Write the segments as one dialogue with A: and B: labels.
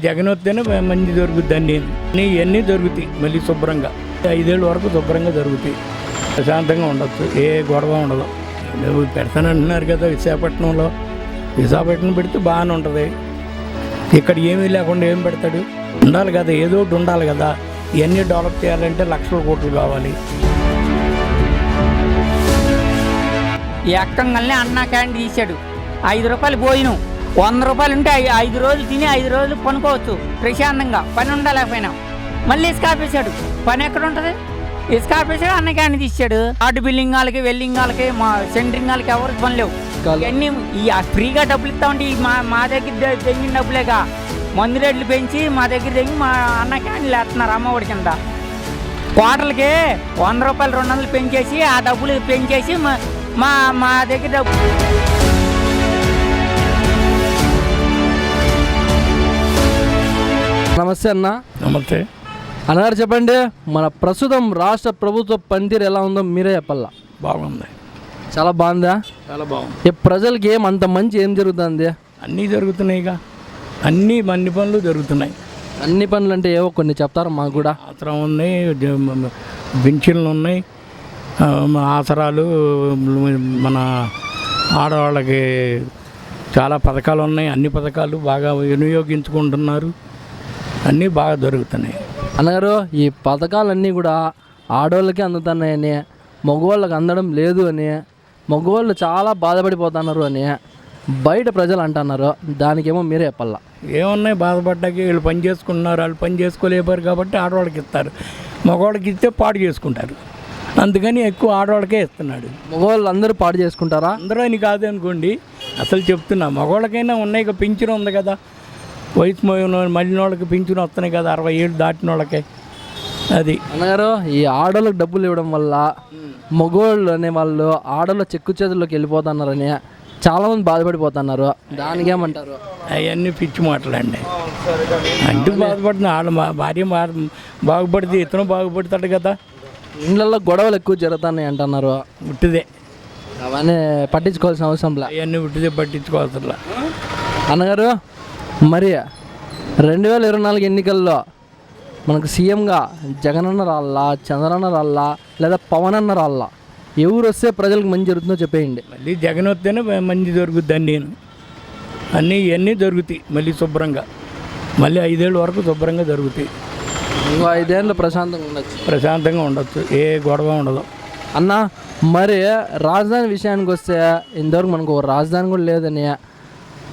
A: జగన్ వస్తేనే మంచి దొరుకుద్దండి. ఇవన్నీ దొరుకుతాయి మళ్ళీ శుభ్రంగా 5 ఏళ్ళ వరకు శుభ్రంగా దొరుకుతాయి. ప్రశాంతంగా ఉండొచ్చు, ఏ గొడవ ఉండదు. నువ్వు పెడతానంటున్నారు కదా విశాఖపట్నం పెడితే బాగానే ఉంటుంది. ఇక్కడ ఏమీ లేకుండా ఏం పెడతాడు? ఉండాలి కదా, ఏదో ఒకటి ఉండాలి కదా. ఇవన్నీ డెవలప్ చేయాలంటే లక్షల కోట్లు కావాలి.
B: ఎక్కంగానే అన్నా క్యాంటీన్ తీశాడు. 5 రూపాయలు భోజనం, 100 రూపాయలు ఉంటే 5 రోజులు తిని 5 రోజులు పనుకోవచ్చు ప్రశాంతంగా, పని ఉండలేకపోయినా. మళ్ళీ ఇసుక ఆపేశాడు. పని ఎక్కడ ఉంటుంది? ఇసుక ఆపేశాడు, అన్న క్యాంటీన్ తీశాడు. ఆర్డు బిల్డింగ్ వాళ్ళకి, వెల్డింగ్ వాళ్ళకి, మా సెంటరింగ్ వాళ్ళకి ఎవరికి పని లేవు. ఇవన్నీ ఫ్రీగా డబ్బులు ఇస్తామంటే మా దగ్గర తెంగిన డబ్బులేగా. మందు రేట్లు పెంచి మా దగ్గర తెంగి మా అన్న క్యాంటీన్లు వేస్తున్నారు అమ్మఒడి కింద. క్వార్టర్లకి 100 రూపాయలు 200 పెంచేసి ఆ డబ్బులు పెంచేసి మా దగ్గర డబ్బు.
C: నమస్తే అన్న.
A: నమస్తే
C: అన్నగారు, చెప్పండి, మన ప్రస్తుతం రాష్ట్ర ప్రభుత్వ పనితీరు ఎలా ఉందో మీరే చెప్పాలా.
A: బాగుంది,
C: చాలా బాగుందా?
A: చాలా బాగుంది.
C: ప్రజలకి అంత మంచి ఏం జరుగుతుంది?
A: అన్నీ జరుగుతున్నాయిగా, అన్ని పనులు జరుగుతున్నాయి.
C: అన్ని పనులు అంటే ఏవో కొన్ని చెప్తారు మాకు కూడా.
A: ఆసరా ఉన్నాయి, పింఛన్లు ఉన్నాయి, ఆసరాలు, మన ఆడవాళ్ళకి చాలా పథకాలు ఉన్నాయి. అన్ని పథకాలు బాగా వినియోగించుకుంటున్నారు. అన్నీ బాగా జరుగుతున్నాయి.
C: అన్నగారు, ఈ పథకాలన్నీ కూడా ఆడవాళ్ళకి అందుతున్నాయని, మగవాళ్ళకి అందడం లేదు అని, మగవాళ్ళు చాలా బాధపడిపోతున్నారు అని బయట ప్రజలు అంటున్నారు. దానికేమో మీరే చెప్పాలా.
A: ఏమున్నాయి బాధపడ్డాకి? వీళ్ళు పని చేసుకుంటున్నారు, వాళ్ళు పని చేసుకోలేపారు కాబట్టి ఆడవాళ్ళకి ఇస్తారు. మగవాళ్ళకి ఇస్తే పాడు చేసుకుంటారు. అందుకని ఎక్కువ ఆడవాళ్ళకే ఇస్తున్నాడు.
C: మగవాళ్ళు అందరూ పాడు చేసుకుంటారా?
A: అందరూ అని కాదు అనుకోండి, అసలు చెప్తున్నా. మగవాళ్ళకైనా ఉన్నాయి, పింఛను ఉంది కదా. వయసు మళ్ళిన వాళ్ళకి పింఛను వస్తున్నాయి కదా, 60 ఏళ్ళు దాటిన వాళ్ళకే. అది
C: అన్నగారు, ఈ ఆడవాళ్ళకి డబ్బులు ఇవ్వడం వల్ల మగవాళ్ళు అనే వాళ్ళు ఆడవాళ్ళ చెక్కు చేతుల్లోకి వెళ్ళిపోతున్నారని చాలామంది బాధపడిపోతున్నారు. దానికేమంటారు?
A: అవన్నీ పిచ్చి మాటలండి. అంటూ బాధపడుతున్నా. భార్య బాగుపడితే ఇతను బాగుపడతాడు కదా.
C: ఇళ్ళల్లో గొడవలు ఎక్కువ జరుగుతున్నాయి అంటున్నారు.
A: ఉట్టిదే,
C: అవన్నీ పట్టించుకోవాల్సిన అవసరం లే.
A: అవన్నీ ఉట్టిదే, పట్టించుకోవాల్సిన.
C: అన్నగారు, మరి 2024 ఎన్నికల్లో మనకు సీఎంగా జగనన్న రాళ్ళ, చంద్రన్న రాళ్ళ, లేదా పవన్ అన్న రాళ్ళ, ఎవరు వస్తే ప్రజలకు మంచి జరుగుతుందో చెప్పేయండి.
A: మళ్ళీ జగన్ వస్తేనే మంచి దొరుకుద్దని నేను. ఇవన్నీ దొరుకుతాయి మళ్ళీ శుభ్రంగా. మళ్ళీ 5 ఏళ్ళ వరకు శుభ్రంగా దొరుకుతాయి.
C: ఇంకో 5 ఏళ్ళు ప్రశాంతంగా ఉండొచ్చు, ఏ గొడవ ఉండదు. అన్న, మరి రాజధాని విషయానికి వస్తే ఇంతవరకు మనకు ఒక రాజధాని కూడా లేదని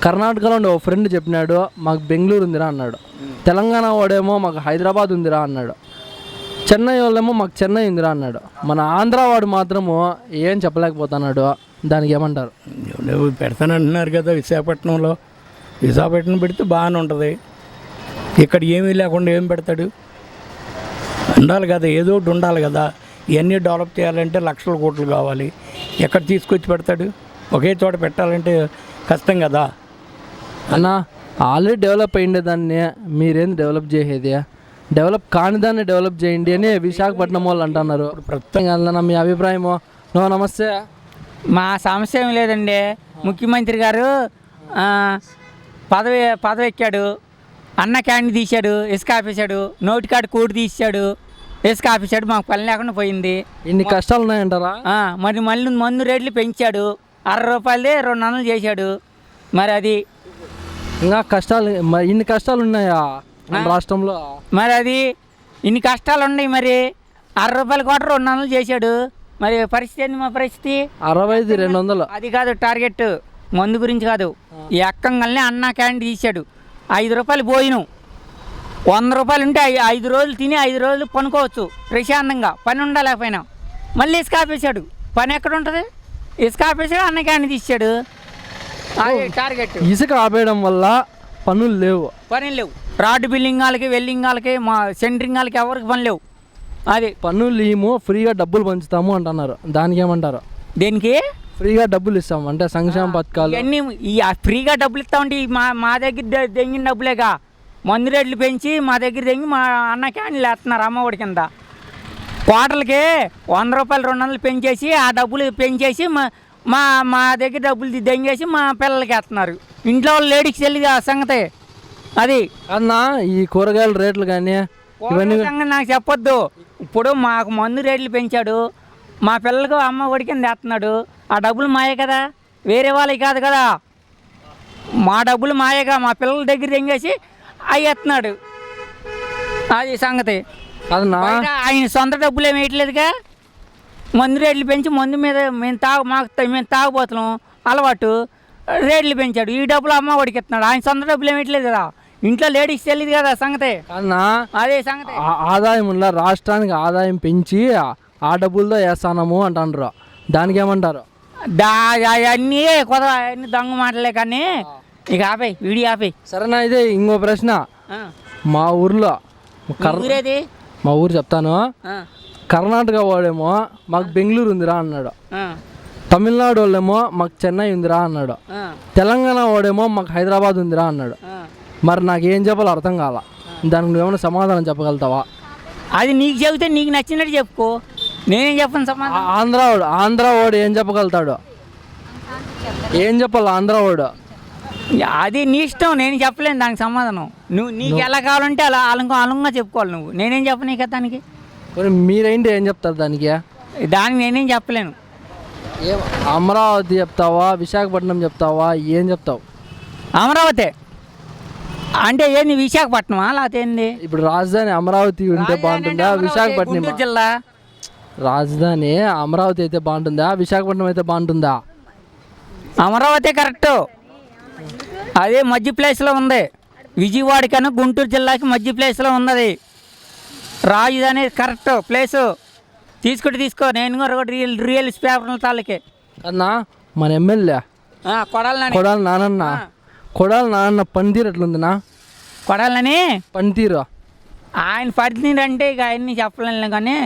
C: కర్ణాటకలో ఉండే ఓ ఫ్రెండ్ చెప్పినాడు. మాకు బెంగళూరు ఉందిరా అన్నాడు. తెలంగాణ వాడేమో మాకు హైదరాబాద్ ఉందిరా అన్నాడు. చెన్నై వాళ్ళేమో మాకు చెన్నై ఉందిరా అన్నాడు. మన ఆంధ్ర వాడు మాత్రము ఏం చెప్పలేకపోతున్నాడు. దానికి ఏమంటారు?
A: నువ్వు పెడతానంటున్నారు కదా విశాఖపట్నం పెడితే బాగానే ఉంటుంది. ఇక్కడ ఏమీ లేకుండా ఏం పెడతాడు? ఉండాలి కదా, ఏదో ఒకటి ఉండాలి కదా. ఇవన్నీ డెవలప్ చేయాలంటే లక్షల కోట్లు కావాలి. ఎక్కడ తీసుకొచ్చి పెడతాడు? ఒకే చోట పెట్టాలంటే కష్టం కదా.
C: అన్న, ఆల్రెడీ డెవలప్ అయ్యిండే దాన్ని మీరేంది డెవలప్ చేసేది? డెవలప్ కాని దాన్ని డెవలప్ చేయండి అని విశాఖపట్నం వాళ్ళు అంటున్నారు. ప్రస్తుతం మీ అభిప్రాయము? నమస్తే.
B: మా సమస్య ఏం లేదండి. ముఖ్యమంత్రి గారు పదవి ఎక్కాడు, అన్న క్యాంటీన్ తీశాడు, ఇసుక ఆపేశాడు, నోటికాడు కూడి తీసాడు, ఇసుక ఆపేశాడు. మాకు పని లేకుండా పోయింది.
C: ఇన్ని కష్టాలు ఉన్నాయంటారా?
B: మరి మళ్ళీ మందు రేట్లు పెంచాడు. 60 రూపాయలదే 200 చేశాడు. మరి అది
C: ఇంకా కష్టాలు, ఇన్ని కష్టాలు ఉన్నాయా రాష్ట్రంలో?
B: మరి అది ఇన్ని కష్టాలు ఉన్నాయి. మరి 60 రూపాయల కోట 200 చేశాడు. మరి పరిస్థితి ఏంది? మా పరిస్థితి
C: 65 200.
B: అది కాదు టార్గెట్, మందు గురించి కాదు. ఈ ఎక్కంగానే అన్న క్యాంటీన్ తీశాడు. 5 రూపాయలు భోజనం, 100 రూపాయలు ఉంటే 5 రోజులు తిని 5 రోజులు పనుకోవచ్చు ప్రశాంతంగా, పని ఉండలేకపోయినా. మళ్ళీ ఇసుక ఆపేశాడు. పని ఎక్కడ ఉంటుంది? ఇసుక ఆపేశాడు, అన్న క్యాంటీన్ తీశాడు. టార్గెట్.
C: ఇసుక ఆపేయడం వల్ల పనులు లేవు.
B: రాడ్ బిల్డింగ్ వాళ్ళకి, వెల్డింగ్ వాళ్ళకి, మా సెంటరింగ్ వాళ్ళకి ఎవరికి పని లేవు. అది
C: పనులు ఏమో ఫ్రీగా డబ్బులు పంచుతాము అంటున్నారు. దానికి ఏమంటారు?
B: దేనికి
C: ఫ్రీగా డబ్బులు ఇస్తాము అంటే సంక్షేమ పథకాలు
B: అన్నీ. ఫ్రీగా డబ్బులు ఇస్తామంటే మా దగ్గర తెంగిన డబ్బులేగా. మందు రేట్లు పెంచి మా దగ్గర తెంగి మా అన్న క్యాంటీన్లు వేస్తున్నారు అమ్మఒడి కింద. క్వార్టర్లకి 100 రూపాయలు 200 పెంచేసి ఆ డబ్బులు పెంచేసి మా దగ్గర డబ్బులు దెంగేసి మా పిల్లలకి వేస్తున్నారు. ఇంట్లో వాళ్ళు లేడీకి తెలియదు ఆ సంగతి. అది
C: అన్నా ఈ కూరగాయల రేట్లు కానీ ఇవన్నీ
B: సంగతి నాకు చెప్పొద్దు. ఇప్పుడు మాకు మందు రేట్లు పెంచాడు, మా పిల్లలకు అమ్మ ఒడి కింద వేస్తున్నాడు. ఆ డబ్బులు మాయే కదా, వేరే వాళ్ళకి కాదు కదా. మా డబ్బులు మాయేగా, మా పిల్లల దగ్గర తెంగేసి అవి ఎత్తున్నాడు. అది సంగతి.
C: కాదన్నా
B: బయట ఆయన సొంత డబ్బులు ఏమి వేయట్లేదుగా. మందు రేట్లు పెంచి మందు మీద మేము తాగుపోతున్నాం అలవాటు, రేట్లు పెంచాడు. ఈ డబ్బులు అమ్మ ఒడికి ఇస్తున్నాడు. ఆయన సొంత డబ్బులు ఏమి వేయట్లేదు కదా. ఇంట్లో లేడీస్ తెలియదు కదా సంగతి.
C: కాదన్నా
B: అదే సంగతి.
C: ఆదాయం ఉన్న రాష్ట్రానికి ఆదాయం పెంచి ఆ డబ్బులతో వేస్తాము అంటారు, దానికి ఏమంటారు?
B: అవన్నీ కొత్త అవన్నీ దొంగ మాటలే కానీ ఇక ఆపేయి, వీడియో ఆపేయి.
C: సరేనా, ఇదే ఇంకో ప్రశ్న. మా ఊర్లో
B: ఊరేది
C: మా ఊరు చెప్తాను. కర్ణాటక వాడేమో మాకు బెంగళూరు ఉందిరా అన్నాడు, తమిళనాడు వాళ్ళేమో మాకు చెన్నై ఉందిరా అన్నాడు, తెలంగాణ వాడేమో మాకు హైదరాబాద్ ఉందిరా అన్నాడు. మరి నాకు ఏం చెప్పాలో అర్థం కాల, దానికి నువ్వేమైనా సమాధానం చెప్పగలుగుతావా?
B: అది నీకు చెబితే నీకు నచ్చినట్టు చెప్పుకో, నేనేం చెప్పను సమాధానం.
C: ఆంధ్ర వాడు ఏం చెప్పగలుగుతాడు? ఏం చెప్పాలి ఆంధ్ర వాడు?
B: అది నీ ఇష్టం, నేను చెప్పలేను దానికి సమాధానం. నీకు ఎలా కావాలంటే అలా అలంగా చెప్పుకోవాలి నువ్వు. నేనేం చెప్పను ఇక దానికి.
C: మీరేంటి ఏం చెప్తారు దానికి?
B: దానికి నేనేం చెప్పలేను.
C: అమరావతి చెప్తావా, విశాఖపట్నం చెప్తావా, ఏం చెప్తావు?
B: అమరావతి అంటే ఏంది, విశాఖపట్నమా లేకపోతే ఏంది?
C: ఇప్పుడు రాజధాని అమరావతి ఉంటే బాగుంటుందా, విశాఖపట్నం?
B: జిల్లా
C: రాజధాని అమరావతి అయితే బాగుంటుందా, విశాఖపట్నం అయితే బాగుంటుందా?
B: అమరావతి కరెక్ట్, అదే మధ్య ప్లేస్లో ఉంది. విజయవాడ కన్నా గుంటూరు జిల్లాకి మధ్య ప్లేస్లో ఉన్నది రాజధాని. Correct place. తీసుకో, నేను కూడా రియల్ పేపర్ల తాలూకే
C: అన్నా. మన ఎమ్మెల్యే కొడాలి నానన్న పనితీరు ఎట్లుందినా?
B: కొడాలని
C: పనితీరు
B: ఆయన పనితీరు అంటే ఇక ఆయన్ని చెప్పలేను కానీ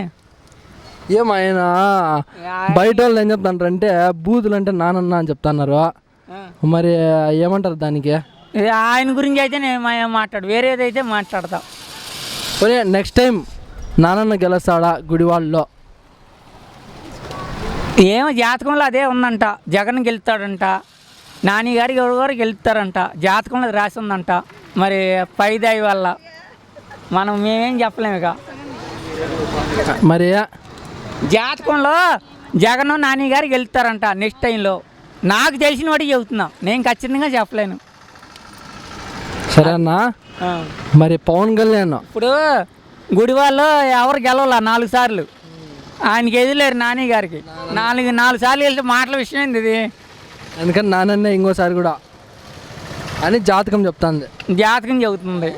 C: ఏమాయన బయట వాళ్ళు ఏం చెప్తారంటే బూతులు అంటే నానన్న అని చెప్తున్నారు. మరి ఏమంటారు దానికి?
B: ఆయన గురించి అయితే నేను మాట్లాడు, వేరేదైతే మాట్లాడతాం.
C: పోనీ నెక్స్ట్ టైం నానన్న గెలుస్తాడా గుడివాళ్ళలో?
B: ఏమో జాతకంలో అదే ఉందంట, జగన్ గెలుస్తాడంట, నాని గారికి ఎవరు గెలుస్తారంట, జాతకంలో రాసి ఉందంట. మరి పైదాయి వల్ల మేమేం చెప్పలేము ఇక.
C: మరి
B: జాతకంలో జగన్ నాని గారు గెలుస్తారంట నెక్స్ట్ టైంలో. నాకు తెలిసిన వాడికి చెబుతున్నా, నేను ఖచ్చితంగా చెప్పలేను.
C: సరే అన్నా. మరి పవన్ కళ్యాణ్
B: ఇప్పుడు గుడివాళ్ళలో ఎవరు గెలవాల 4 సార్లు, ఆయనకి ఎదులేరు నాని గారికి. 4 సార్లు వెళ్తే మాటల విషయం ఏంది ఇది?
C: అందుకని నానన్నే ఇంకోసారి కూడా అని జాతకం చెప్తాంది.
B: జాతకం చెబుతుంది.